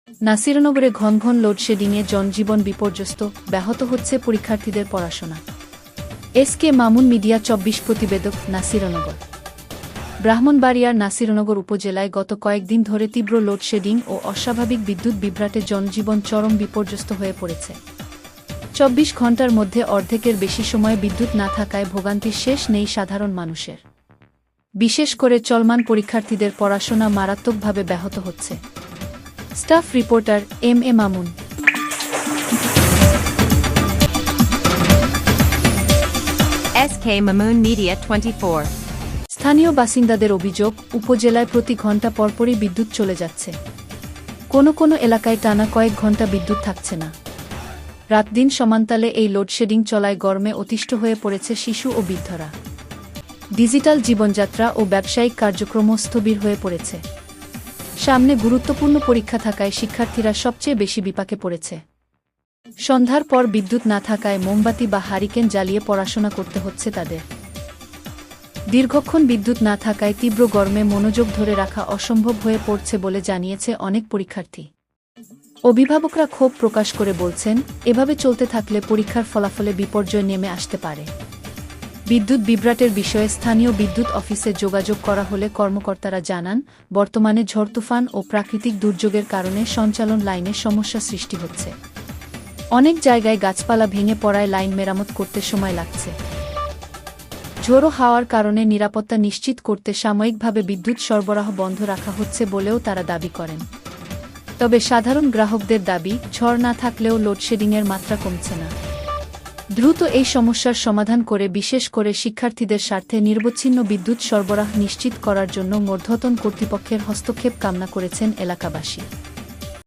নাসিরনগরে ঘন ঘন লোডশেডিংয়ে জনজীবন বিপর্যস্ত, ব্যাহত হচ্ছে পরীক্ষার্থীদের পড়াশোনা। এস.কে মামুন মিডিয়া ২৪ প্রতিবেদক, নাসিরনগর। ব্রাহ্মণবাড়িয়ার নাসিরনগর উপজেলায় গত কয়েকদিন ধরে তীব্র লোডশেডিং ও অস্বাভাবিক বিদ্যুৎ বিভ্রাটে জনজীবন চরম বিপর্যস্ত হয়ে পড়েছে। ২৪ ঘণ্টার মধ্যে অর্ধেকের বেশি সময় বিদ্যুৎ না থাকায় ভোগান্তির শেষ নেই সাধারণ মানুষের। বিশেষ করে চলমান পরীক্ষার্থীদের পড়াশোনা মারাত্মকভাবে ব্যাহত হচ্ছে। Staff reporter M A. Mamun. S.K. Mamoon Media 24। স্থানীয় বাসিন্দাদের অভিযোগ, উপজেলায় প্রতি ঘণ্টা পরপরই বিদ্যুৎ চলে যাচ্ছে। কোনো কোনো এলাকায় টানা কয়েক ঘণ্টা বিদ্যুৎ থাকছে না। রাতদিন সমান্তালে এই লোডশেডিং চলায় গরমে অতিষ্ঠ হয়ে পড়েছে শিশু ও বৃদ্ধরা। ডিজিটাল জীবনযাত্রা ও ব্যবসায়িক কার্যক্রমও স্থবির হয়ে পড়েছে। সামনে গুরুত্বপূর্ণ পরীক্ষা থাকায় শিক্ষার্থীরা সবচেয়ে বেশি বিপাকে পড়েছে। সন্ধ্যার পর বিদ্যুৎ না থাকায় মোমবাতি বা হারিকেন জ্বালিয়ে পড়াশোনা করতে হচ্ছে তাদের। দীর্ঘক্ষণ বিদ্যুৎ না থাকায় তীব্র গরমে মনোযোগ ধরে রাখা অসম্ভব হয়ে পড়ছে বলে জানিয়েছে অনেক পরীক্ষার্থী। অভিভাবকরা ক্ষোভ প্রকাশ করে বলছেন, এভাবে চলতে থাকলে পরীক্ষার ফলাফলে বিপর্যয় নেমে আসতে পারে। বিদ্যুৎ বিভ্রাটের বিষয়ে স্থানীয় বিদ্যুৎ অফিসে যোগাযোগ করা হলে কর্মকর্তারা জানান, বর্তমানে ঝড় তুফান ও প্রাকৃতিক দুর্যোগের কারণে সঞ্চালন লাইনে সমস্যা সৃষ্টি হচ্ছে। অনেক জায়গায় গাছপালা ভেঙে পড়ায় লাইন মেরামত করতে সময় লাগছে। ঝোড়ো হাওয়ার কারণে নিরাপত্তা নিশ্চিত করতে সাময়িকভাবে বিদ্যুৎ সরবরাহ বন্ধ রাখা হচ্ছে বলেও তারা দাবি করেন। তবে সাধারণ গ্রাহকদের দাবি, ঝড় না থাকলেও লোডশেডিংয়ের মাত্রা কমছে না। দ্রুত এই সমস্যার সমাধান করে বিশেষ করে শিক্ষার্থীদের স্বার্থে নিরবচ্ছিন্ন বিদ্যুৎ সরবরাহ নিশ্চিত করার জন্য ঊর্ধ্বতন কর্তৃপক্ষের হস্তক্ষেপ কামনা করেছেন এলাকাবাসী।